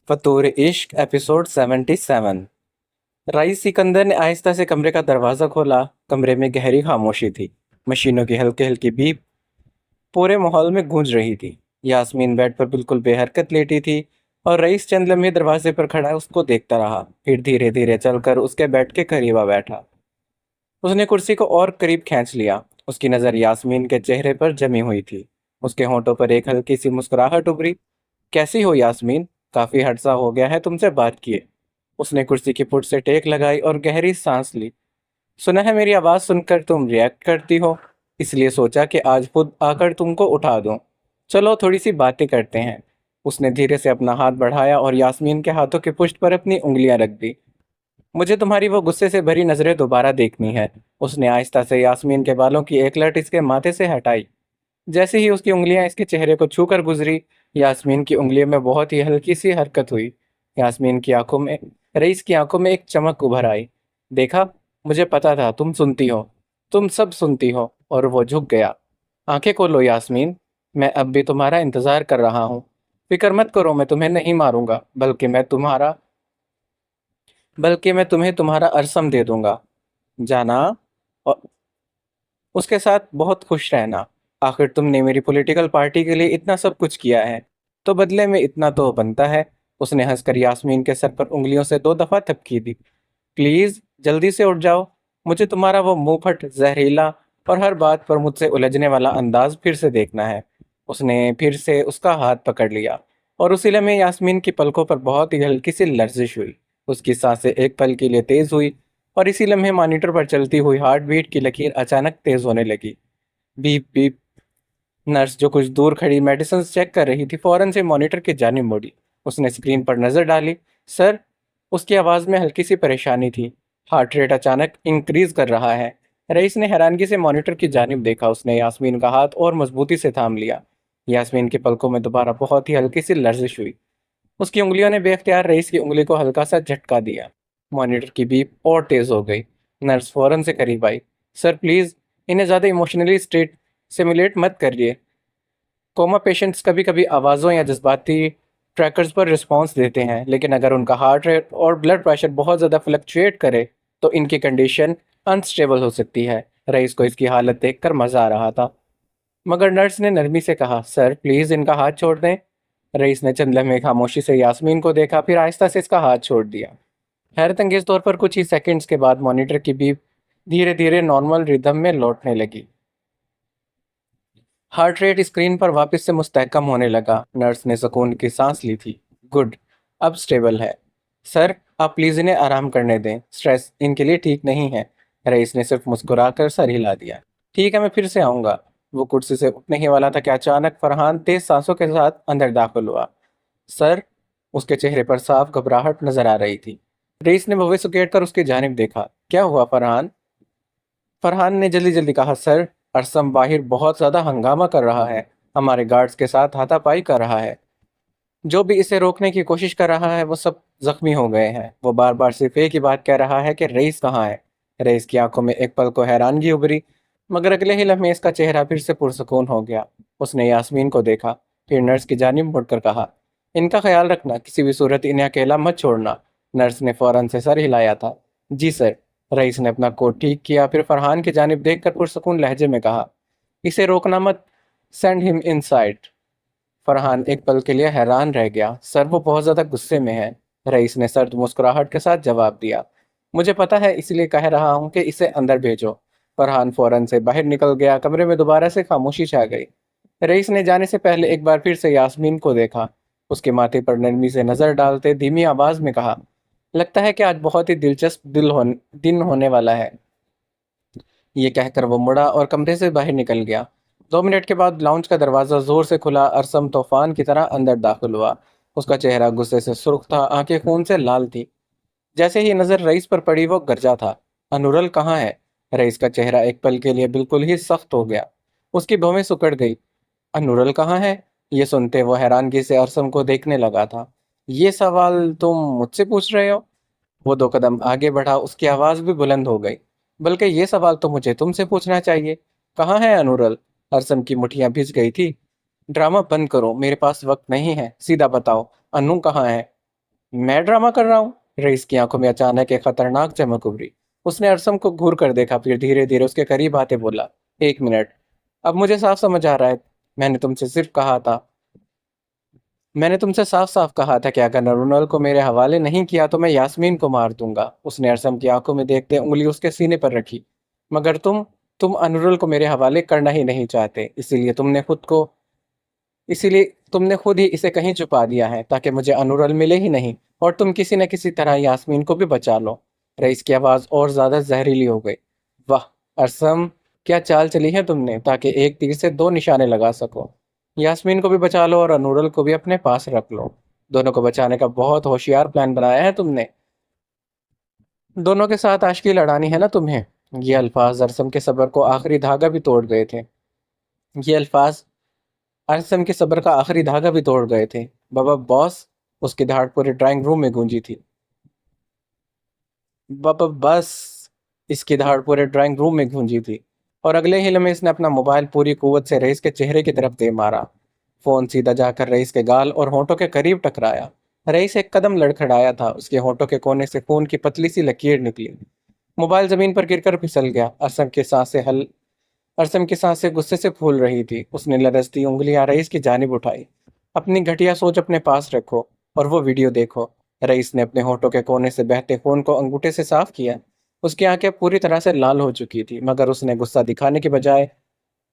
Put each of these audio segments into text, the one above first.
फतूर इश्क episode 77। Rice Sikandar ने आहिस्ता से कमरे का दरवाजा खोला। कमरे में गहरी खामोशी थी। मशीनों की हल्की हल्की बीप पूरे माहौल में गूंज रही थी। यास्मीन बेड पर बिल्कुल बेहरकत लेटी थी और रईस चंद लम्हे दरवाजे पर खड़ा उसको देखता रहा। फिर धीरे धीरे चलकर उसके बेड के करीब आ बैठा। उसने कुर्सी को और करीब खींच लिया। उसकी नज़र यास्मीन के चेहरे पर जमी हुई थी। उसके होंठों पर एक हल्की सी मुस्कुराहट उभरी। कैसी हो यास्मीन? काफी हर्षा हो गया है तुमसे बात किए। उसने कुर्सी की पुट से टेक लगाई और गहरी सांस ली। सुना है मेरी आवाज सुनकर तुम रिएक्ट करती हो, इसलिए सोचा कि आज खुद आकर तुमको उठा दूं। चलो थोड़ी सी बातें करते हैं। उसने धीरे से अपना हाथ बढ़ाया और यास्मीन के हाथों की पुष्ट पर अपनी उंगलियां रख दी। मुझे तुम्हारी वो गुस्से से भरी नजरें दोबारा देखनी है। उसने आहिस्ता से यास्मीन के बालों की एक लट इसके माथे से हटाई। जैसे ही उसकी उंगलियां इसके चेहरे को छूकर गुजरी, यास्मीन की उंगलियों में बहुत ही हल्की सी हरकत हुई। यास्मीन की आंखों में रईस की आंखों में एक चमक उभर आई। देखा, मुझे पता था तुम सुनती हो, तुम सब सुनती हो। और वो झुक गया। आंखें खोलो यास्मीन, मैं अब भी तुम्हारा इंतजार कर रहा हूँ। फिक्र मत करो, मैं तुम्हें नहीं मारूंगा, बल्कि मैं तुम्हें तुम्हारा अरसम दे दूंगा। जाना, और उसके साथ बहुत खुश रहना। आखिर तुमने मेरी पॉलिटिकल पार्टी के लिए इतना सब कुछ किया है, तो बदले में इतना तो बनता है। उसने हंसकर यास्मीन के सर पर उंगलियों से 2 दफा थपकी दी। प्लीज जल्दी से उठ जाओ। मुझे तुम्हारा वो मुंहफट, जहरीला और हर बात पर मुझसे उलझने वाला अंदाज फिर से देखना है। उसने फिर से उसका हाथ पकड़ लिया और उसी लम्हे यास्मीन की पलकों पर बहुत ही हल्की सी लर्जिश हुई। उसकी सांसें एक पल के लिए तेज हुई और इसी लम्हे मॉनिटर पर चलती हुई हार्ट बीट की लकीर अचानक तेज होने लगी। Beep beep. नर्स जो कुछ दूर खड़ी मेडिसिन चेक कर रही थी फौरन से मॉनिटर की जानिब मुड़ी। उसने स्क्रीन पर नजर डाली। सर, उसकी आवाज में हल्की सी परेशानी थी। हार्ट रेट अचानक इंक्रीज कर रहा है। रईस ने हैरानगी से मॉनिटर की जानिब देखा। उसने यास्मीन का हाथ और मजबूती से थाम लिया। यास्मीन की पलकों में दोबारा बहुत ही हल्की सी लर्जिश हुई। उसकी उंगलियों ने बेख्तियार रईस की उंगली को हल्का सा झटका दिया। मॉनिटर की बीप और तेज हो गई। नर्स फौरन से करीब आई। सर प्लीज, इन्हें ज्यादा इमोशनली स्टेट सिमुलेट मत करिए। कोमा पेशेंट्स कभी कभी आवाज़ों या जज्बाती ट्रैकर्स पर रिस्पॉन्स देते हैं, लेकिन अगर उनका हार्ट रेट और ब्लड प्रेशर बहुत ज़्यादा फ्लक्चुएट करे तो इनकी कंडीशन अनस्टेबल हो सकती है। रईस को इसकी हालत देखकर मज़ा आ रहा था, मगर नर्स ने नरमी से कहा, सर प्लीज़ इनका हाथ छोड़ दें। रईस ने चंद लम्हे खामोशी से यास्मीन को देखा, फिर आहिस्ता से इसका हाथ छोड़ दिया। हैरत अंगेज तौर पर कुछ ही सेकंड्स के बाद मॉनिटर की बीप धीरे धीरे नॉर्मल रिदम में लौटने लगी। हार्ट रेट स्क्रीन पर वापस से मुस्तहकम होने लगा। नर्स ने सुकून की सांस ली थी। गुड, अब स्टेबल है। सर, आप प्लीज इन्हें आराम करने दें, स्ट्रेस इनके लिए ठीक नहीं है। रईस ने सिर्फ मुस्कुराकर सर हिला दिया। ठीक है, मैं फिर से आऊंगा। वो कुर्सी से उठने ही वाला था कि अचानक फरहान तेज सांसों के साथ अंदर दाखिल हुआ। सर, उसके चेहरे पर साफ घबराहट नजर आ रही थी। रईस ने भवें सुकेट कर उसकी जानिब देखा। क्या हुआ फरहान? फरहान ने जल्दी जल्दी कहा, सर, अरसम बाहिर बहुत ज्यादा हंगामा कर रहा है, हमारे गार्ड्स के साथ हाथापाई कर रहा है। जो भी इसे रोकने की कोशिश कर रहा है वो सब जख्मी हो गए हैं। वो बार बार सिर्फ एक ही बात कह रहा है कि रईस कहाँ है। रईस की आंखों में एक पल को हैरानगी उभरी, मगर अगले ही लम्हे इसका चेहरा फिर से पुरसुकून हो गया। उसने यास्मीन को देखा, फिर नर्स की जानिब मुड़कर कहा, इनका ख्याल रखना, किसी भी सूरत इन्हें अकेला मत छोड़ना। नर्स ने फौरन से सर हिलाया था। जी सर। रईस ने अपना कोट ठीक किया, फिर फरहान की जानिब देखकर पुरसुकून लहजे में कहा, इसे रोकना मत, सेंड हिम इनसाइड। फरहान एक पल के लिए हैरान रह गया। सर, वो बहुत ज्यादा गुस्से में है। रईस ने सर्द मुस्कुराहट के साथ जवाब दिया। मुझे पता है, इसलिए कह रहा हूँ कि इसे अंदर भेजो। फरहान फौरन से बाहर निकल गया। कमरे में दोबारा से खामोशी छा गई। रईस ने जाने से पहले एक बार फिर से यास्मीन को देखा। उसके माथे पर नरमी से नजर डालते धीमी आवाज में कहा, लगता है कि आज बहुत ही दिलचस्प दिन होने वाला है। ये कहकर वो मुड़ा और कमरे से बाहर निकल गया। 2 मिनट के बाद लाउंज का दरवाजा जोर से खुला। अरसम तूफान की तरह अंदर दाखिल हुआ। उसका चेहरा गुस्से से सुर्ख था, आंखें खून से लाल थी। जैसे ही नजर रईस पर पड़ी वो गरजा था, अनुरल कहाँ है? रईस का चेहरा एक पल के लिए बिल्कुल ही सख्त हो गया। उसकी भौहें सिकुड़ गई। अनुरल कहाँ है? ये सुनते वो हैरानगी से अरसम को देखने लगा था। ये सवाल तुम मुझसे पूछ रहे हो? वो 2 कदम आगे बढ़ा। उसकी आवाज भी बुलंद हो गई। बल्कि ये सवाल तो मुझे तुमसे पूछना चाहिए। कहाँ है अनुरल? अरसम की मुठियां भिज गई थी। ड्रामा बंद करो, मेरे पास वक्त नहीं है, सीधा बताओ, अनु कहाँ है? मैं ड्रामा कर रहा हूँ? रईस की आंखों में अचानक एक खतरनाक चमक उभरी। उसने अरसम को घूर कर देखा, फिर धीरे धीरे उसके करीब आते बोला, एक मिनट, अब मुझे साफ समझ आ रहा है। मैंने तुमसे सिर्फ कहा था मैंने तुमसे साफ साफ कहा था कि अगर नरुनल को मेरे हवाले नहीं किया तो मैं यास्मीन को मार दूंगा। उसने अरसम की आंखों में देखते उंगली उसके सीने पर रखी। मगर तुम अनुरुल को मेरे हवाले करना ही नहीं चाहते, इसीलिए तुमने खुद ही इसे कहीं छुपा दिया है ताकि मुझे अनुरल मिले ही नहीं, और तुम किसी न किसी तरह यास्मीन को भी बचा लो। रईस की आवाज और ज्यादा जहरीली हो गई। वाह अरसम, क्या चाल चली है तुमने ताकि एक तीर से दो निशाने लगा सको। यास्मीन को भी बचा लो और अनुरल को भी अपने पास रख लो। दोनों को बचाने का बहुत होशियार प्लान बनाया है तुमने। दोनों के साथ आशिकी लड़ानी है ना तुम्हें। ये अल्फाज अरसम के सब्र को आखिरी धागा भी तोड़ गए थे। ये अल्फाज अरसम के सब्र का आखिरी धागा भी तोड़ गए थे। बाबा बॉस, उसकी दहाड़ पूरे ड्राइंग रूम में गूंजी थी। बाबा बस, इसकी दहाड़ पूरे ड्राइंग रूम में गूंजी थी। और अगले ही लम्हे इसने अपना मोबाइल पूरी कुव्वत से रईस के चेहरे की तरफ दे मारा। फोन सीधा जाकर रईस के गाल और होंठों के करीब टकराया। रईस एक कदम लड़खड़ाया था, उसके होंठों के कोने से खून की पतली सी लकीर निकली। मोबाइल जमीन पर गिरकर फिसल गया। अरसम की सांसें गुस्से से फूल रही थी। उसने लरजती उंगलियां रईस की जानिब उठाई। अपनी घटिया सोच अपने पास रखो और वो वीडियो देखो। रईस ने अपने होठों के कोने से बहते खून को अंगूठे से साफ किया। उसकी आंखें पूरी तरह से लाल हो चुकी थी, मगर उसने गुस्सा दिखाने के बजाय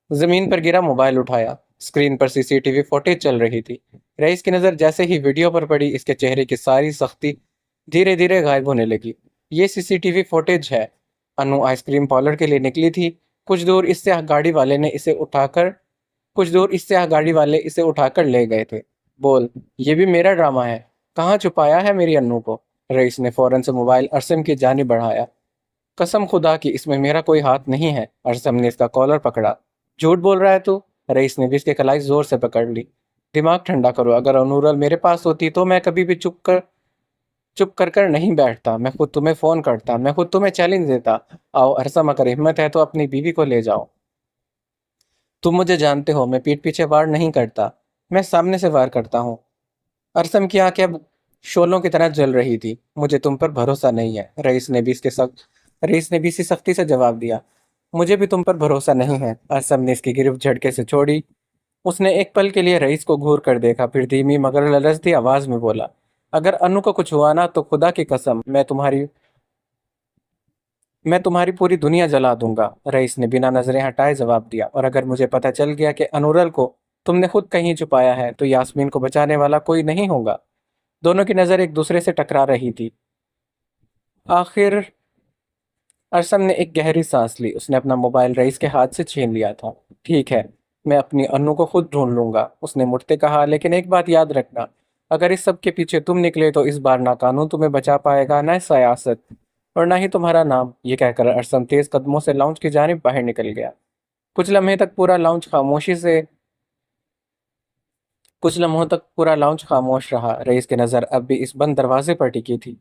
जमीन पर गिरा मोबाइल उठाया। स्क्रीन पर सीसीटीवी फुटेज चल रही थी। रईस की नजर जैसे ही वीडियो पर पड़ी, इसके चेहरे की सारी सख्ती धीरे धीरे गायब होने लगी। ये सीसीटीवी फुटेज है। अनु आइसक्रीम पार्लर के लिए निकली थी। कुछ दूर इससे गाड़ी वाले ने इसे उठाकर कुछ दूर इससे गाड़ी वाले इसे उठाकर ले गए थे। बोल, ये भी मेरा ड्रामा है? कहाँ छुपाया है मेरी अन्नू को? रईस ने फौरन से मोबाइल अरसम की जानिब बढ़ाया। कसम खुदा की इसमें मेरा कोई हाथ नहीं है। अरसम ने इसका कॉलर पकड़ा। झूठ बोल रहा है तू? रईस ने भी इसके कलाई जोर से पकड़ ली। दिमाग ठंडा करो, अगर अनूरल मेरे पास होती तो मैं कभी भी चुप कर नहीं बैठता। मैं खुद तुम्हें फोन करता, मैं खुद तुम्हें चैलेंज देता। आओ अरसम, अगर हिम्मत है तो अपनी बीवी को ले जाओ। तुम मुझे जानते हो, मैं पीठ पीछे वार नहीं करता, मैं सामने से वार करता हूँ। अरसम की आंखें अब शोलों की तरह जल रही थी। मुझे तुम पर भरोसा नहीं है। रईस ने भी इसी सख्ती से जवाब दिया। मुझे भी तुम पर भरोसा नहीं है। अरसम ने इसकी गिरफ्त झटके से छोड़ी। उसने एक पल के लिए रईस को घूर कर देखा, फिर धीमी मगर ललचती आवाज में बोला, अगर अनु को कुछ हुआ ना तो खुदा की कसम मैं तुम्हारी पूरी दुनिया जला दूंगा। रईस ने बिना नजरें हटाए जवाब दिया, और अगर मुझे पता चल गया कि अनुरल को तुमने खुद कहीं छुपाया है तो यास्मीन को बचाने वाला कोई नहीं होगा। दोनों की नजर एक दूसरे से टकरा रही थी। आखिर अरसम ने एक गहरी सांस ली। उसने अपना मोबाइल रईस के हाथ से छीन लिया था। ठीक है, मैं अपनी अन्नू को खुद ढूंढ लूंगा, उसने मुड़ते कहा, लेकिन एक बात याद रखना, अगर इस सब के पीछे तुम निकले तो इस बार ना कानून तुम्हें बचा पाएगा, ना सियासत, और ना ही तुम्हारा नाम। ये कहकर अरसम तेज कदमों से लाउंज की जानिब बाहर निकल गया। कुछ लम्हे तक पूरा लाउंज खामोशी से कुछ लम्हों तक पूरा लाउंज खामोश रहा। रईस की नजर अब भी इस बंद दरवाजे पर टिकी थी।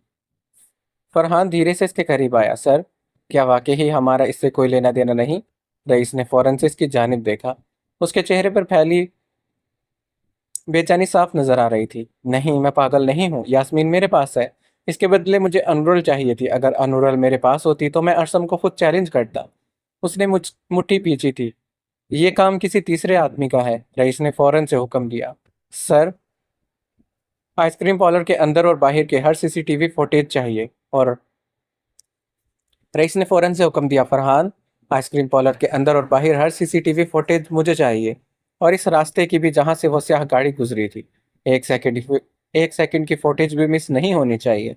फरहान धीरे से इसके करीब आया। सर, क्या वाकई ही हमारा इससे कोई लेना देना नहीं? रईस ने फौरन से इसकी जानिब देखा। उसके चेहरे पर फैली बेचैनी साफ नजर आ रही थी। नहीं, मैं पागल नहीं हूँ। यास्मीन मेरे पास है। इसके बदले मुझे अनुरल चाहिए थी। अगर अनुरल मेरे पास होती तो मैं अरसम को खुद चैलेंज करता। उसने मुट्ठी पींची थी। ये काम किसी तीसरे आदमी का है। रईस ने फौरन से हुक्म दिया। सर, आइसक्रीम पार्लर के अंदर और बाहर के हर सीसीटीवी फुटेज चाहिए। और रईस ने फौरन से हुक्म दिया। फरहान, आइसक्रीम पार्लर के अंदर और बाहर हर सीसीटीवी फुटेज मुझे चाहिए, और इस रास्ते की भी जहां से वो स्याह गाड़ी गुजरी थी। एक सेकंड एक सेकंड की फुटेज भी मिस नहीं होनी चाहिए।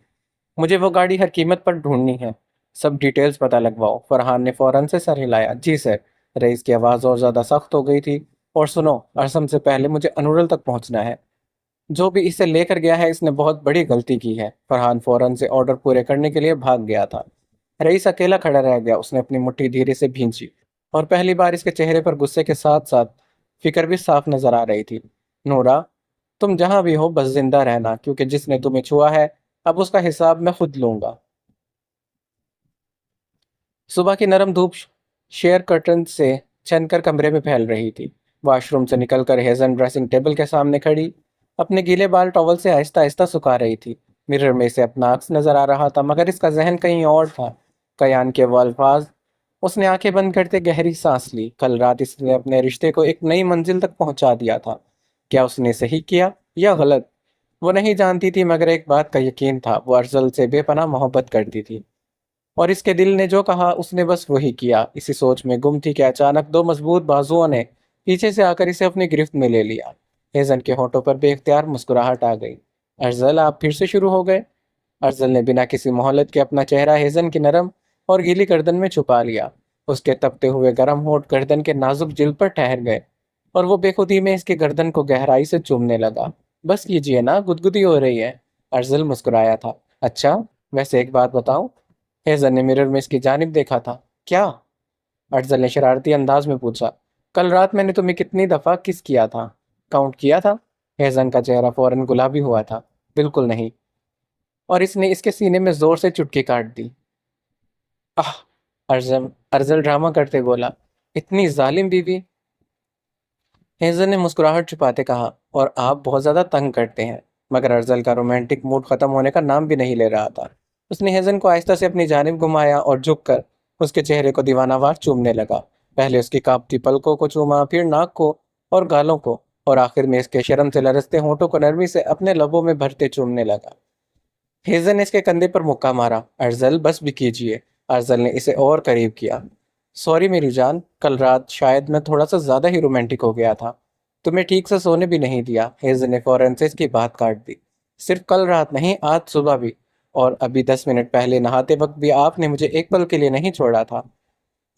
मुझे वो गाड़ी हर कीमत पर ढूंढनी है। सब डिटेल्स पता लगवाओ। फरहान ने फौरन से सर हिलाया। जी सर। रईस की आवाज़ और ज़्यादा सख्त हो गई थी। और सुनो, अरसम से पहले मुझे अनुरल तक पहुंचना है। जो भी इसे लेकर गया है इसने बहुत बड़ी गलती की है। फरहान फौरन से ऑर्डर पूरे करने के लिए भाग गया था। रईस अकेला खड़ा रह गया। उसने अपनी मुट्ठी धीरे से भींची, और पहली बार इसके चेहरे पर गुस्से के साथ साथ फिक्र भी साफ नजर आ रही थी। नूरा, तुम जहां भी हो बस जिंदा रहना, क्योंकि जिसने तुम्हें छुआ है अब उसका हिसाब मैं खुद लूंगा। सुबह की नरम धूप शेयर कर्टन से छनकर कमरे में फैल रही थी। वॉशरूम से निकलकर हेजन ड्रेसिंग टेबल के सामने खड़ी अपने गीले बाल टॉवल से आहिस्ता आहिस्ता सुखा रही थी। मिरर में इसे अपना अक्स नजर आ रहा था, मगर इसका जहन कहीं और था। कयान के वो अल्फाज। उसने आंखें बंद करते गहरी सांस ली। कल रात इसने अपने रिश्ते को एक नई मंजिल तक पहुंचा दिया था। क्या उसने सही किया या गलत? वो नहीं जानती थी, मगर एक बात का यकीन था, वो अफजल से बेपनाह मोहब्बत करती थी। और इसके दिल ने जो कहा उसने बस वही किया। इसी सोच में गुम थी कि अचानक दो मजबूत बाजुओं ने पीछे से आकर इसे अपनी गिरफ्त में ले लिया। हेजन के होठों पर बेख्तियार मुस्कुराहट आ गई। अर्जल, आप फिर से शुरू हो गए? अर्जल ने बिना किसी मोहलत के अपना चेहरा हेजन की नरम और गीली गर्दन में छुपा लिया। उसके तपते हुए गर्म होठ गर्दन के नाजुक जिल पर ठहर गए, और वो बेखुदी में इसके गर्दन को गहराई से चूमने लगा। बस कीजिए ना, गुदगुदी हो रही है। अर्जल मुस्कुराया था। अच्छा, वैसे एक बात बताऊं? हेजल ने मिरर में इसकी जानिब देखा था। क्या? अर्जल ने शरारती अंदाज में पूछा। कल रात मैंने तुम्हें कितनी दफा किस किया था? काउंट किया था? हेजन का चेहरा फौरन गुलाबी हुआ था। बिल्कुल नहीं। और इसने इसके सीने में जोर से चुटकी काट दी। आह! अर्जम अर्जल ड्रामा करते बोला। इतनी जालिम बीवी! हेजल ने मुस्कुराहट छुपाते कहा। और आप बहुत ज्यादा तंग करते हैं। मगर अर्जल का रोमांटिक मूड खत्म होने का नाम भी नहीं ले रहा था। उसने हेजन को आहिस्ता से अपनी जानिब घुमाया और झुककर उसके चेहरे को दीवानावार चूमने लगा। पहले उसकी कांपती पलकों को चूमा, फिर नाक को और गालों को, और आखिर में इसके शर्म से लरसते होंठों को नरमी से अपने लबों में भरते चूमने लगा। हेजल ने इसके कंधे पर मुक्का मारा। अर्जल, बस भी कीजिए। अर्जल ने इसे और करीब किया। सॉरी मेरी जान, कल रात शायद मैं थोड़ा सा ज्यादा ही रोमांटिक हो गया था। तुम्हें ठीक से सोने भी नहीं दिया। हेजल ने फौरन से इसकी बात काट दी। सिर्फ कल रात नहीं, आज सुबह भी। और अभी 10 मिनट पहले नहाते वक्त भी आपने मुझे एक पल के लिए नहीं छोड़ा था।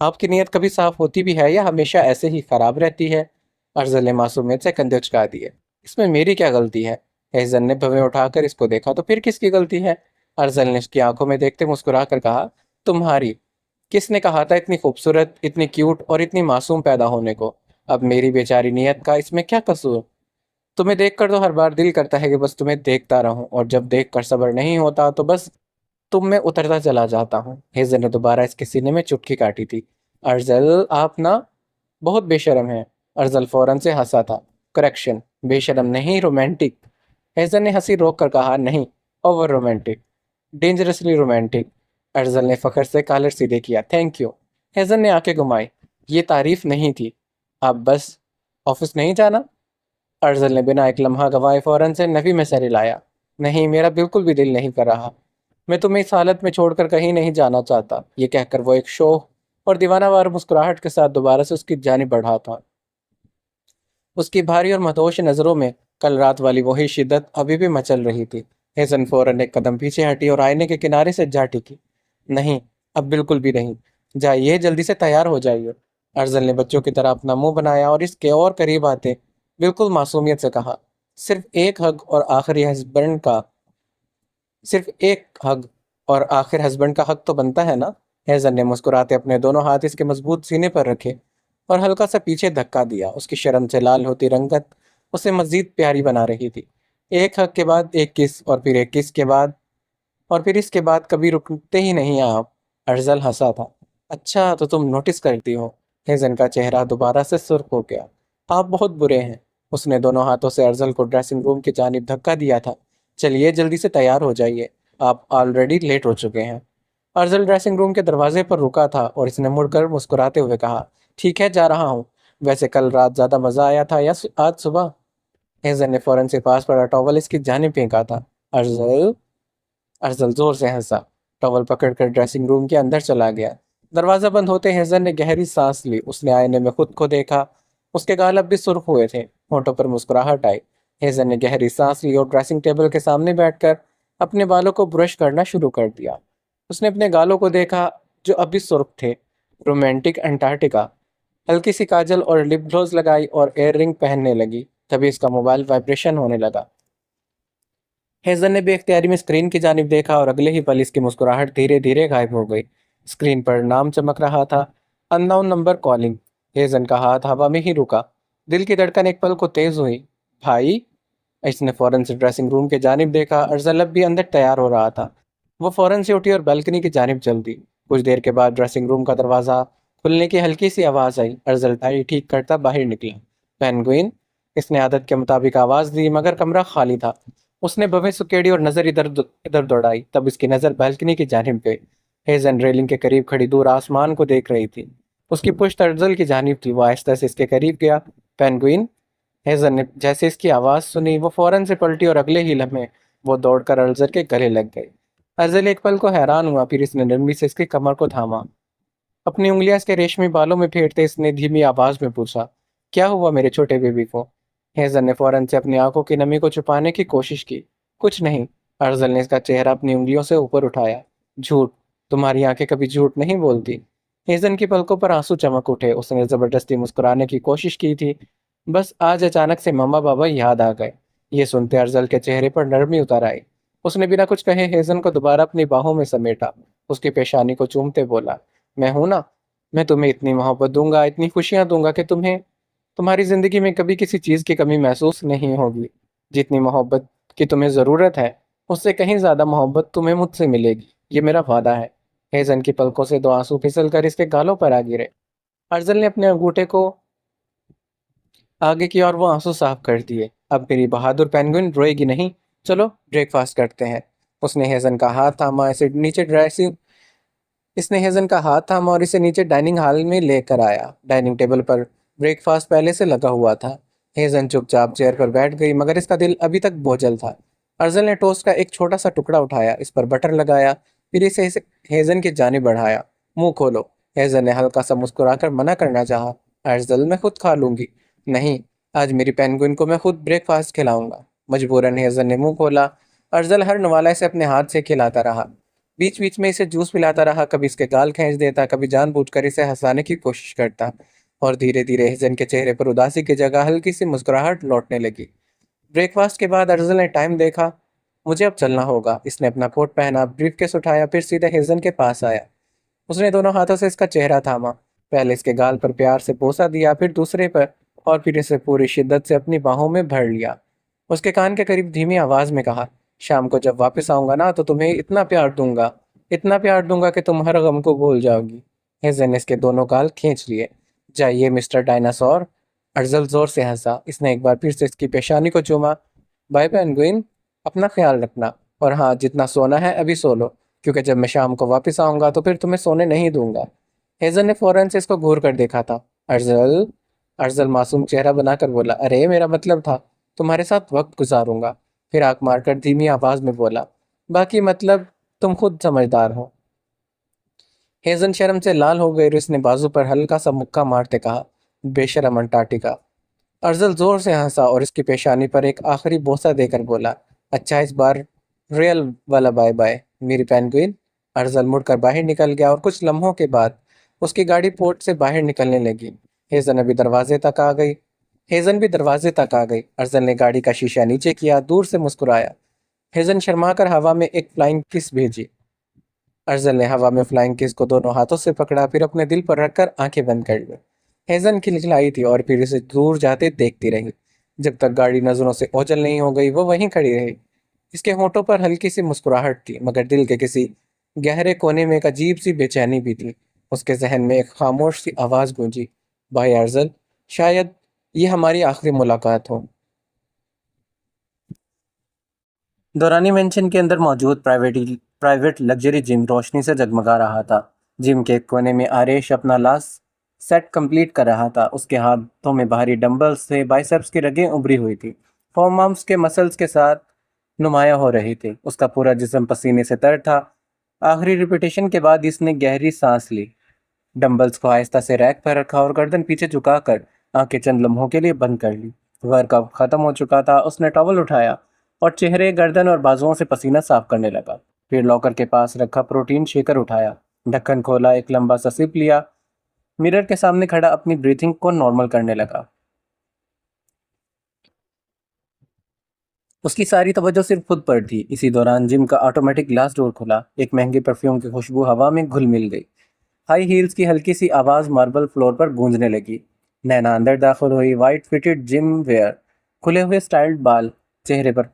आपकी नीयत कभी साफ होती भी है या हमेशा ऐसे ही खराब रहती है? अर्जल ने मासूमियत से कंधे उचका दिए। इसमें मेरी क्या गलती है? हेजल ने भवें उठाकर इसको देखा। तो फिर किसकी गलती है? अर्जल ने उसकी आंखों में देखते मुस्कुरा कर कहा। तुम्हारी। किसने कहा था इतनी खूबसूरत, इतनी क्यूट और इतनी मासूम पैदा होने को? अब मेरी बेचारी नीयत का इसमें क्या कसूर? तुम्हें देखकर तो हर बार दिल करता है कि बस तुम्हें देखता रहूं, और जब देखकर सब्र नहीं होता तो बस तुम में उतरता चला जाता हूँ। हेजल ने दोबारा इसके सीने में चुटकी काटी थी। अर्जल, आप ना बहुत बेशर्म हैं। अर्जल फौरन से हंसा था। करेक्शन, बेशर्म नहीं, रोमांटिक। हेजल ने हंसी रोक कर कहा। नहीं, ओवर रोमांटिक, डेंजरसली रोमांटिक। अर्जल ने फखर से कॉलर सीधे किया। Thank you. हेजल ने आंखें घुमाई। ये तारीफ नहीं थी। आप बस ऑफिस नहीं जाना? अर्जल ने बिना एक लम्हा गवाए फौरन से नफी में सर हिलाया। नहीं, मेरा बिल्कुल भी दिल नहीं कर रहा। मैं तुम्हें इस हालत में छोड़कर कहीं नहीं जाना चाहता। ये कहकर वो एक शोख और दीवानावार मुस्कुराहट के साथ दोबारा से उसकी जानिब बढ़ा था। उसकी भारी और मदहोश नज़रों में कल रात वाली वही शिद्दत अभी भी मचल रही थी। हेजन फौरन एक कदम पीछे हटी और आईने के किनारे से जा टिकी। नहीं, अब बिल्कुल भी नहीं। जाइए, जल्दी से तैयार हो जाइए। अर्जल ने बच्चों की तरह अपना मुंह बनाया और इसके और करीब आते बिल्कुल मासूमियत से कहा। सिर्फ एक हग और आखिरी हस्बैंड का सिर्फ एक हग और आखिर हस्बैंड का हक तो बनता है ना? हेजन ने मुस्कुराते अपने दोनों हाथ इसके मजबूत सीने पर रखे और हल्का सा पीछे धक्का दिया। उसकी शर्म से लाल होती रंगत उसे मजीद प्यारी बना रही थी। एक हक के बाद एक किस, और फिर एक किस के बाद, और फिर इसके बाद कभी रुकते ही नहीं आप। अर्जल हंसा था। अच्छा, तो तुम नोटिस करती हो? हेजन का चेहरा दोबारा से सुर्ख हो गया। आप बहुत बुरे हैं। उसने दोनों हाथों से अर्जल को ड्रेसिंग रूम की जानिब धक्का दिया था। चलिए, जल्दी से तैयार हो जाइए, आप ऑलरेडी लेट हो चुके हैं। अर्जल ड्रेसिंग रूम के दरवाजे पर रुका था और इसने मुड़कर मुस्कुराते हुए कहा। ठीक है, जा रहा हूँ। वैसे कल रात ज्यादा मजा आया था या आज सुबह? हेजन ने फौरन से पास पड़ा टॉवल इसकी जानिब फेंका था। अर्जल अर्जल जोर से हंसा। टॉवल पकड़कर ड्रेसिंग रूम के अंदर चला गया। दरवाजा बंद होते हेजन ने गहरी सांस ली। उसने आईने में खुद को देखा। उसके गाल अब भी सुर्ख हुए थे। होठों पर मुस्कुराहट आई। हेजन ने गहरी सांस ली और ड्रेसिंग टेबल के सामने बैठकर अपने बालों को ब्रश करना शुरू कर दिया। उसने अपने गालों को देखा, जो अभी सुर्ख थे। Romantic Antarctica. हल्की सी काजल और लिप ग्लोज लगाई और एयर रिंग पहनने लगी। तभी इसका मोबाइल वाइब्रेशन होने लगा। हेजल ने बेख्तियारी में स्क्रीन की जानिब देखा और अगले ही पल इसकी मुस्कुराहट धीरे धीरे गायब हो गई। स्क्रीन पर नाम चमक रहा था। Unknown number calling. हेजन का हाथ हवा में ही रुका। दिल की धड़कन एक पल को तेज हुई। भाई! इसने फौरन से ड्रेसिंग रूम की जानिब देखा। अर्जल अब भी अंदर तैयार हो रहा था। वो फौरन से उठी और बालकनी की जानिब चल दी। कुछ देर के बाद ड्रेसिंग रूम का दरवाजा खुलने की हल्की सी आवाज आई। अर्जल टाई ठीक करता बाहर निकला। पेंगुइन! इसने आदत के मुताबिक आवाज दी, मगर कमरा खाली था। उसने भवें सुकेड़ी और नजर इधर इधर दौड़ाई। तब उसकी नजर बालकनी की जानिब गई। हेजन रेलिंग के करीब खड़ी दूर आसमान को देख रही थी। उसकी पुश्त अर्जल की जानिब थी। वो आहिस्ता से इसके करीब गया। पेंगुइन, हेजन ने जैसे इसकी आवाज सुनी वो फौरन से पलटी और अगले ही लम्हे वो दौड़कर अर्जल के गले लग गई। अर्जल एक पल को हैरान हुआ, फिर इसने नरमी से इसकी कमर को थामा। अपनी उंगलियां इसके रेशमी बालों में फेरते इसने धीमी आवाज में पूछा, क्या हुआ मेरे छोटे बेबी को? हेजल ने फौरन से अपनी आंखों की नमी को छुपाने की कोशिश की। कुछ नहीं। अर्जल ने इसका चेहरा अपनी उंगलियों से ऊपर उठाया। झूठ। तुम्हारी आंखें कभी झूठ नहीं बोलती। हेजन की पलकों पर आंसू चमक उठे। उसने जबरदस्ती मुस्कुराने की कोशिश की थी। बस आज अचानक से मम्मा बाबा याद आ गए। ये सुनते अर्जल के चेहरे पर नरमी उतर आई। उसने बिना कुछ कहे हेजन को दोबारा अपनी बाहों में समेटा। उसकी पेशानी को चूमते बोला, मैं हूं ना। मैं तुम्हें इतनी मोहब्बत दूंगा, इतनी खुशियां दूंगा कि तुम्हें तुम्हारी जिंदगी में कभी किसी चीज की कमी महसूस नहीं होगी। जितनी मोहब्बत की तुम्हें जरूरत है, उससे कहीं ज्यादा मोहब्बत तुम्हें मुझसे मिलेगी। ये मेरा वादा है। हेजन की पलकों से दो आंसू फिसल कर इसके गालों पर आ गिरे। अर्जल ने अपने अंगूठे को आगे की और वो आंसू साफ कर दिए। अब मेरी बहादुर पेंगुइन रोएगी नहीं। चलो ब्रेकफास्ट करते हैं। उसने हेजन का हाथ थामा, इसे नीचे ड्रेसिंग इसने हेजन का हाथ थामा और इसे नीचे डाइनिंग हॉल में लेकर आया। डाइनिंग टेबल पर ब्रेकफास्ट पहले से लगा हुआ था। हेजन चुपचाप चेयर पर बैठ गई, मगर इसका दिल अभी तक बोझल था। अर्जल ने टोस्ट का एक छोटा सा टुकड़ा उठाया, इस पर बटर लगाया, फिर इसे हेजन की जानिब बढ़ाया। मुंह खोलो। हेजन ने हल्का सा मुस्कुराकर मना करना चाहा। अर्जल, मैं खुद खा लूंगी। नहीं, आज मेरी पेंगुइन को मैं खुद ब्रेकफास्ट खिलाऊंगा। मजबूरन हेजन ने मुंह खोला। अर्जल हर नवाला इसे अपने हाथ से खिलाता रहा। बीच बीच में इसे जूस पिलाता रहा, कभी इसके गाल खींच देता, कभी जानबूझकर इसे हंसाने की कोशिश करता। और धीरे धीरे हिजन के चेहरे पर उदासी की जगह हल्की सी मुस्कुराहट लौटने लगी। ब्रेकफास्ट के बाद अर्जुन ने टाइम देखा। मुझे अब चलना होगा। इसने अपना कोट पहना, ब्रीफकेस उठाया, फिर सीधे हिजन के पास आया। उसने दोनों हाथों से इसका चेहरा थामा। पहले इसके गाल पर प्यार से बोसा दिया, फिर दूसरे पर, और फिर इसे पूरी शिद्दत से अपनी बाहों में भर लिया। उसके कान के करीब धीमी आवाज में कहा, शाम को जब वापस आऊंगा ना तो तुम्हें इतना प्यार दूंगा कि तुम हर गम को भूल जाओगी। हेजन ने इसके दोनों गाल खींच लिए। जाइए मिस्टर डायनासोर। अर्जल जोर से हंसा। इसने एक बार फिर से इसकी पेशानी को चूमा। बाय पेंगुइन, अपना ख्याल रखना। और हाँ, जितना सोना है अभी सो लो, क्योंकि जब मैं शाम को वापस आऊंगा तो फिर तुम्हें सोने नहीं दूंगा। हेजन ने फौरन से इसको घूर कर देखा था। अर्जल। अर्जल मासूम चेहरा बनाकर बोला, अरे मेरा मतलब था तुम्हारे साथ वक्त गुजारूंगा। फिर आंख मारकर धीमी आवाज में बोला, बाकी मतलब तुम खुद समझदार हो। हेजन शर्म से लाल हो गई और उसने बाजू पर हल्का सा मुक्का मारते कहा, बेशरम अंटार्कटिका। अर्जल जोर से हंसा और इसकी पेशानी पर एक आखिरी बोसा देकर बोला, अच्छा इस बार रियल वाला बाय बाय मेरी पेंगुइन। अर्जल मुड़कर बाहर निकल गया और कुछ लम्हों के बाद उसकी गाड़ी पोर्ट से बाहर निकलने लगी। हेजन अभी दरवाजे तक आ गई हेजन भी दरवाजे तक आ गई। अर्जल ने गाड़ी का शीशा नीचे किया, दूर से मुस्कुराया। हेजन शर्माकर हवा में एक फ्लाइंग किस भेजी। अर्जल ने हवा में फ्लाइंग किस को दोनों हाथों से पकड़ा, फिर अपने दिल पर रखकर आंखें बंद कर ली। हेजन खिलखिलाई थी और फिर इसे दूर जाते देखती रही। जब तक गाड़ी नजरों से ओझल नहीं हो गई वो वहीं खड़ी रही। इसके होठों पर हल्की सी मुस्कुराहट थी, मगर दिल के किसी गहरे कोने में एक अजीब सी बेचैनी भी थी। उसके जहन में एक खामोश सी आवाज गूंजी, भाई अर्जल, शायद ये हमारी आखिरी मुलाकात हो। दौरानी मेंशन के अंदर मौजूद प्राइवेट लग्जरी जिम रोशनी से जगमगा रहा था। जिम के एक कोने में आरेश अपना लास्ट सेट कंप्लीट कर रहा था। उसके हाथों में भारी डंबल्स से बाइसेप्स की रगें उभरी हुई थी। फोम आर्म्स के मसल्स के साथ नुमाया हो रही थी। उसका पूरा जिस्म पसीने से तर था। आखिरी रिपीटेशन के बाद इसने गहरी सांस ली, डंबल्स को आहिस्ता से रैक पर रखा और गर्दन पीछे झुकाकर आंखें चंद लम्हों के लिए बंद कर ली। वर्कआउट खत्म हो चुका था। उसने टॉवल उठाया और चेहरे, गर्दन और बाजुओं से पसीना साफ करने लगा। फिर लॉकर के पास रखा प्रोटीन शेकर उठाया, ढक्कन खोला, एक लंबा सा सिप लिया, मिरर के सामने खड़ा अपनी ब्रीथिंग को नॉर्मल करने लगा। उसकी सारी तवज्जो सिर्फ खुद पर थी। इसी दौरान जिम का ऑटोमेटिक ग्लास डोर खुला। एक महंगे परफ्यूम की खुशबू हवा में घुल मिल गई। हाई हील्स की हल्की सी आवाज मार्बल फ्लोर पर गूंजने लगी। नैना अंदर दाखिल हुई। वाइट फिटेड जिम वेयर, खुले हुए स्टाइल्ड बाल, चेहरे पर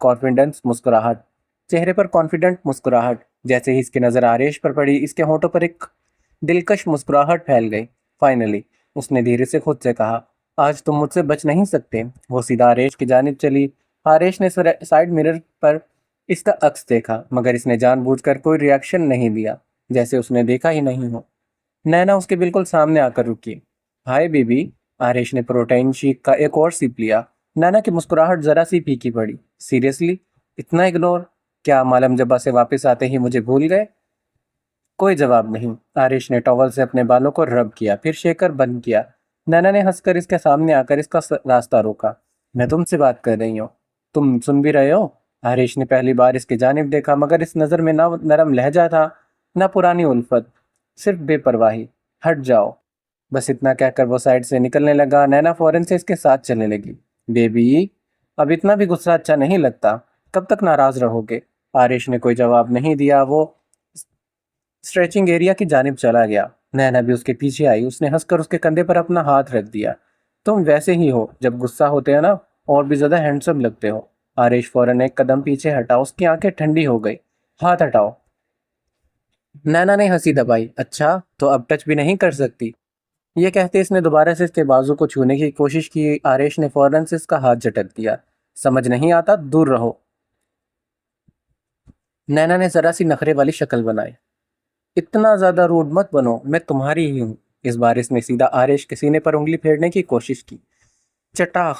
कॉन्फिडेंट मुस्कुराहट। जैसे ही इसकी नज़र आरेश पर पड़ी, इसके होठों पर एक दिलकश मुस्कुराहट फैल गई। फाइनली उसने धीरे से खुद से कहा, आज तुम मुझसे बच नहीं सकते। वो सीधा आरेश की जानिब चली, आरेश ने साइड मिरर पर इसका अक्स देखा, मगर इसने जानबूझकर कोई रिएक्शन नहीं दिया, जैसे उसने देखा ही नहीं हो। नैना उसके बिल्कुल सामने आकर रुकी। Hi baby. आरेश ने प्रोटीन शेक का एक और सिप लिया। नैना की मुस्कुराहट जरा सी फीकी पड़ी। सीरियसली? इतना इग्नोर? क्या मालम जब्बा से वापस आते ही मुझे भूल गए? कोई जवाब नहीं। आरिश ने टॉवल से अपने बालों को रब किया, फिर शेकर बंद किया। नैना ने हंसकर इसके सामने आकर इसका रास्ता रोका। मैं तुमसे बात कर रही हूँ। तुम सुन भी रहे हो? आरिश ने पहली बार इसकी जानिब देखा, मगर इस नज़र में ना नरम लहजा था, ना पुरानी उल्फत, सिर्फ बेपरवाही। हट जाओ। बस इतना कहकर वो साइड से निकलने लगा। नैना फौरन से इसके साथ चलने लगी। बेबी, अब इतना भी गुस्सा अच्छा नहीं लगता। कब तक नाराज रहोगे? आरिश ने कोई जवाब नहीं दिया। वो स्ट्रेचिंग एरिया की जानिब चला गया। नैना भी उसके पीछे आई। उसने हंसकर उसके कंधे पर अपना हाथ रख दिया। तुम वैसे ही हो जब गुस्सा होते हो ना, और भी ज्यादा हैंडसम लगते हो। आरिश फौरन एक कदम पीछे हटा। उसकी आंखें ठंडी हो गई। हाथ हटाओ। नैना ने हंसी दबाई। अच्छा, तो अब टच भी नहीं कर सकती? ये कहते इसने दोबारा से इसके बाजू को छूने की कोशिश की। आरिश ने फौरन से इसका हाथ झटक दिया। समझ नहीं आता, दूर रहो। नैना ने जरा सी नखरे वाली शक्ल बनाई। इतना ज्यादा रूड मत बनो, मैं तुम्हारी ही हूँ। इस बार इसने सीधा आरिश के सीने पर उंगली फेरने की कोशिश की। चटाख।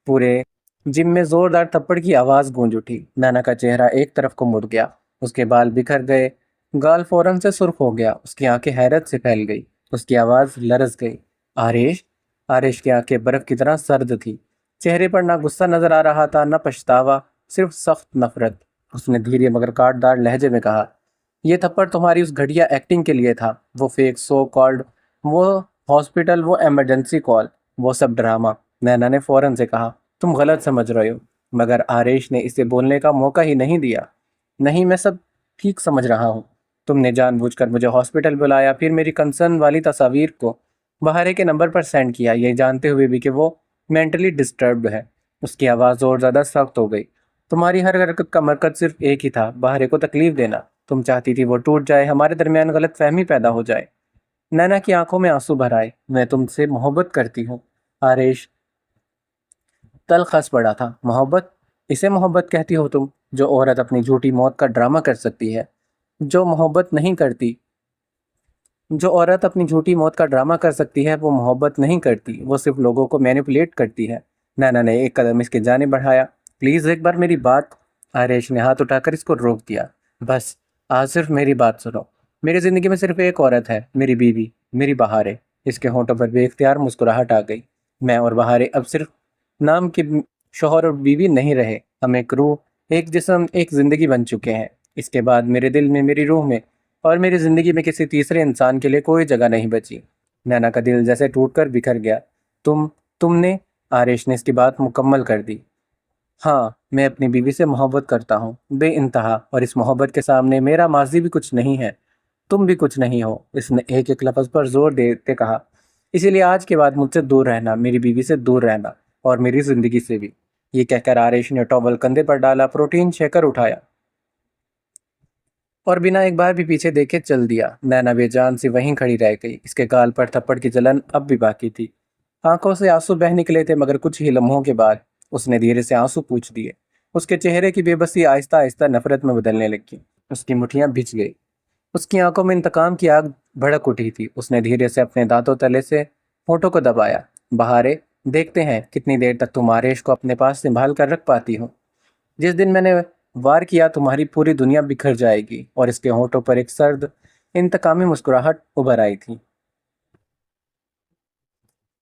पूरे जिम में जोरदार थप्पड़ की आवाज गूंज उठी। नाना का चेहरा एक तरफ को मुड़ गया। उसके बाल बिखर गए। गाल फौरन से सुर्ख हो गया। उसकी आंखें हैरत से फैल गई। उसकी आवाज लरस गई। आरिश। आरिश की आंखें बर्फ की तरह सर्द थी। चेहरे पर ना गुस्सा नजर आ रहा था, ना पछतावा, सिर्फ सख्त नफरत। उसने धीरे मगर काटदार लहजे में कहा, ये थप्पड़ तुम्हारी उस घटिया एक्टिंग के लिए था। वो फेक सो कॉल्ड, वो हॉस्पिटल, वो इमरजेंसी कॉल, वो सब ड्रामा। नैना ने फौरन से कहा, तुम गलत समझ रहे हो। मगर आरेश ने इसे बोलने का मौका ही नहीं दिया। नहीं, मैं सब ठीक समझ रहा हूँ। तुमने जानबूझकर मुझे हॉस्पिटल बुलाया, फिर मेरी कंसर्न वाली तस्वीर को बहारे के नंबर पर सेंड किया, ये जानते हुए भी कि वो मेंटली डिस्टर्ब्ड है। उसकी आवाज़ और ज़्यादा सख्त हो गई। तुम्हारी हर हरकत का मकसद सिर्फ एक ही था, बहारे को तकलीफ देना। तुम चाहती थी वो टूट जाए, हमारे दरमियान गलत फहमी पैदा हो जाए। नैना की आंखों में आंसू भर आए। मैं तुमसे मोहब्बत करती हूँ। आरेश तल खस पड़ा था। मोहब्बत? इसे मोहब्बत कहती हो तुम? जो औरत अपनी झूठी मौत का ड्रामा कर सकती है, जो मोहब्बत नहीं करती, जो औरत अपनी झूठी मौत का ड्रामा कर सकती है, वो मोहब्बत नहीं करती, वो सिर्फ लोगों को मैनिपुलेट करती है। नैना ने एक कदम इसके जाने बढ़ाया। प्लीज एक बार मेरी बात। आरेश ने हाथ उठाकर इसको रोक दिया। बस, आज सिर्फ मेरी बात सुनो। मेरी जिंदगी में सिर्फ एक औरत है, मेरी बीवी, मेरी बहारे। इसके होंठों पर बेख्तियार मुस्कुराहट आ गई। मैं और बहारे अब सिर्फ नाम के शौहर और बीवी नहीं रहे। हम एक रूह, एक जिस्म, एक जिंदगी बन चुके हैं। इसके बाद मेरे दिल में, मेरी रूह में और मेरी जिंदगी में किसी तीसरे इंसान के लिए कोई जगह नहीं बची। नैना का दिल जैसे टूटकर बिखर गया। तुमने आरेश ने इसकी बात मुकम्मल कर दी। हाँ, मैं अपनी बीवी से मोहब्बत करता हूँ, बे इंतहा, और इस मोहब्बत के सामने मेरा माजी भी कुछ नहीं है। तुम भी कुछ नहीं हो। इसने एक एक लफ्ज पर जोर देते कहा। इसीलिए आज के बाद मुझसे दूर रहना, मेरी बीवी से दूर रहना, और मेरी जिंदगी से भी। ये कहकर आरेश ने टॉवल कंधे पर डाला, प्रोटीन शेकर उठाया और बिना एक बार भी पीछे देखे चल दिया। नैना बेजान सी वहीं खड़ी रह गई। इसके गाल पर थप्पड़ की जलन अब भी बाकी थी। आंखों से आंसू बह निकले थे, मगर कुछ ही लम्हों के बाद उसने धीरे से आंसू पूंछ दिए। उसके चेहरे की बेबसी आहिस्ता आहिस्ता नफरत में बदलने लगी। उसकी मुठ्ठियां भिज गई। उसकी आंखों में इंतकाम की आग भड़क उठी थी। उसने धीरे से अपने दांतों तले से होठों को दबाया। बहारे, देखते हैं कितनी देर तक तुम आरेश को अपने पास संभाल कर रख पाती हो। जिस दिन मैंने वार किया, तुम्हारी पूरी दुनिया बिखर जाएगी। और इसके होठों पर एक सर्द इंतकामी मुस्कुराहट उभर आई थी।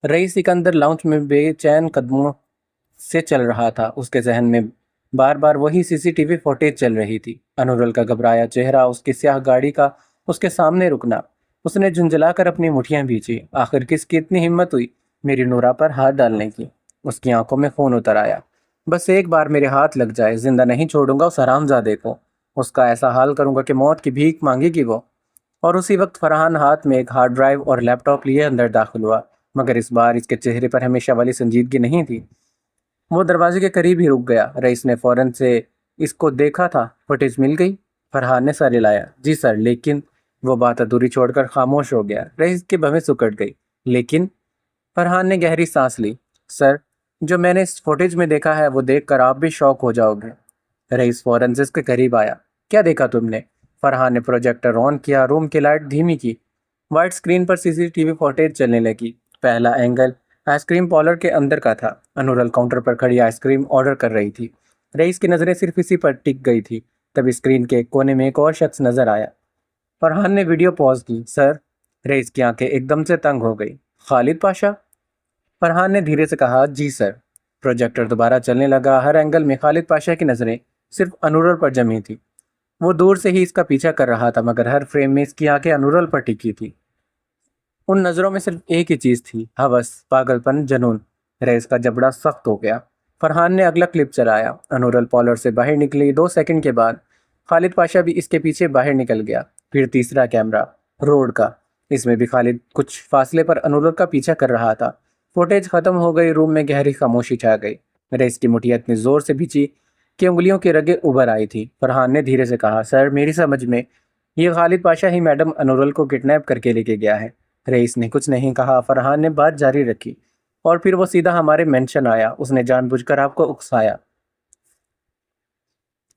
रईस सिकंदर लाउंज में बेचैन कदमों से चल रहा था। उसके जहन में बार बार वही सीसीटीवी फुटेज चल रही थी। अनुरल का घबराया चेहरा, उसकी स्याह गाड़ी का उसके सामने रुकना। उसने झुंझलाकर अपनी मुठियां भींची। आखिर किसकी इतनी हिम्मत हुई मेरी नूरा पर हाथ डालने की? उसकी आंखों में खून उतर आया। बस एक बार मेरे हाथ लग जाए, जिंदा नहीं छोड़ूंगा उस हरामजादे को। उसका ऐसा हाल करूंगा कि मौत की भीख मांगेगी वो। और उसी वक्त फरहान हाथ में एक हार्ड ड्राइव और लैपटॉप लिए अंदर दाखिल हुआ। मगर इस बार इसके चेहरे पर हमेशा वाली संजीदगी नहीं थी। वो दरवाजे के करीब ही रुक गया। रईस ने फौरन से इसको देखा था। फुटेज मिल गई? फरहान ने सर हिलाया। जी सर, लेकिन वो बात अधूरी छोड़कर खामोश हो गया। रईस की भवें सुकड़ गई। लेकिन? फरहान ने गहरी सांस ली। सर, जो मैंने इस फुटेज में देखा है वो देखकर आप भी शॉक हो जाओगे। रईस फॉरेंसिस के करीब आया। क्या देखा तुमने? फरहान ने प्रोजेक्टर ऑन किया, रूम की लाइट धीमी की। वाइट स्क्रीन पर सीसीटीवी फुटेज चलने लगी। पहला एंगल आइसक्रीम पार्लर के अंदर का था। अनुरल काउंटर पर खड़ी आइसक्रीम ऑर्डर कर रही थी। रईस की नज़रें सिर्फ इसी पर टिक गई थी। तब स्क्रीन के कोने में एक और शख्स नजर आया। फरहान ने वीडियो पॉज की। सर। रईस की आंखें एकदम से तंग हो गई। खालिद पाशा? फरहान ने धीरे से कहा, जी सर। प्रोजेक्टर दोबारा चलने लगा। हर एंगल में खालिद पाशा की नज़रें सिर्फ अनुरल पर जमी थी। वो दूर से ही इसका पीछा कर रहा था, मगर हर फ्रेम में इसकी आंखें अनुरल पर टिकी थी। उन नज़रों में सिर्फ एक ही चीज़ थी, हवस, पागलपन, जुनून। रईस का जबड़ा सख्त हो गया। फरहान ने अगला क्लिप चलाया। अनुरल पॉलर से बाहर निकली। 2 सेकंड के बाद खालिद पाशा भी इसके पीछे बाहर निकल गया। फिर तीसरा कैमरा, रोड का। इसमें भी खालिद कुछ फासले पर अनुरल का पीछा कर रहा था। फुटेज खत्म हो गई। रूम में गहरी खामोशी छा गई। रईस की मुठ्ठी इतनी जोर से भींची कि उंगलियों की रगें उभर आई थी। फरहान ने धीरे से कहा, सर, मेरी समझ में ये खालिद पाशा ही मैडम अनुरल को किडनैप करके लेके गया है। रईस ने कुछ नहीं कहा। फरहान ने बात जारी रखी। और फिर वो सीधा हमारे मेंशन आया। उसने जानबूझकर आपको उकसाया।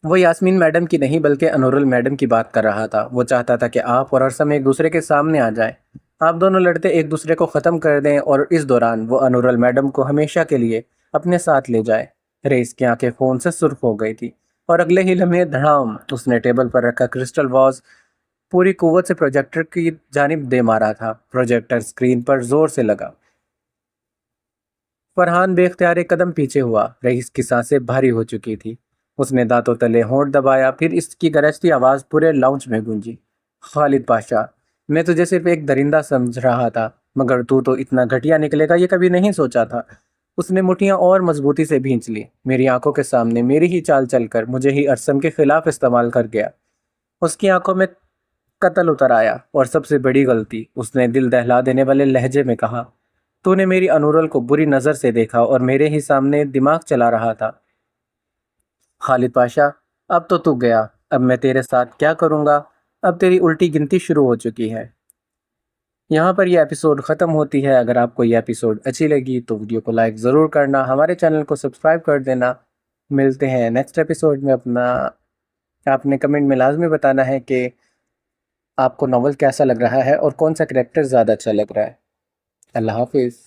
वो यास्मीन मैडम की नहीं बल्कि अनुरल मैडम की बात कर रहा था। वो चाहता था कि आप और अरसम एक दूसरे के सामने आ जाएं। आप दोनों लड़ते एक दूसरे को ख़त्म कर दें और इस दौरान वो अनुरल मैडम को हमेशा के लिए अपने साथ ले जाए। रईस की आंखें फ़ोन से सुर्ख हो गई थी और अगले ही लम्हे धड़ाम उसने टेबल पर रखा क्रिस्टल वॉज पूरी कुव्वत से प्रोजेक्टर की जानिब दे मारा था। प्रोजेक्टर स्क्रीन पर जोर से लगा। फरहान बेख्तियार एक कदम पीछे हुआ। रईस की सांसें भारी हो चुकी थी। उसने दांतों तले होंठ दबाया। फिर इसकी गरजती आवाज़ पूरे लाउंज में गूंजी। खालिद पाशा, मैं तुझे सिर्फ एक दरिंदा समझ रहा था, मगर तू तो इतना घटिया निकलेगा ये कभी नहीं सोचा था। उसने मुठियां और मजबूती से भींच ली। मेरी आंखों के सामने मेरी ही चाल चलकर मुझे ही अरसम के खिलाफ इस्तेमाल कर गया। उसकी आंखों में कत्ल उतर आया। और सबसे बड़ी गलती, उसने दिल दहला देने वाले लहजे में कहा, तूने मेरी अनुरल को बुरी नज़र से देखा और मेरे ही सामने दिमाग चला रहा था। खालिद पाशा, अब तो तू गया। अब मैं तेरे साथ क्या करूँगा? अब तेरी उल्टी गिनती शुरू हो चुकी है। यहाँ पर यह एपिसोड ख़त्म होती है। अगर आपको यह एपिसोड अच्छी लगी तो वीडियो को लाइक ज़रूर करना, हमारे चैनल को सब्सक्राइब कर देना। मिलते हैं नेक्स्ट एपिसोड में। अपना आपने कमेंट में लाजमी बताना है कि आपको नॉवल कैसा लग रहा है और कौन सा करेक्टर ज़्यादा अच्छा लग रहा है। अल्लाह हाफिज़।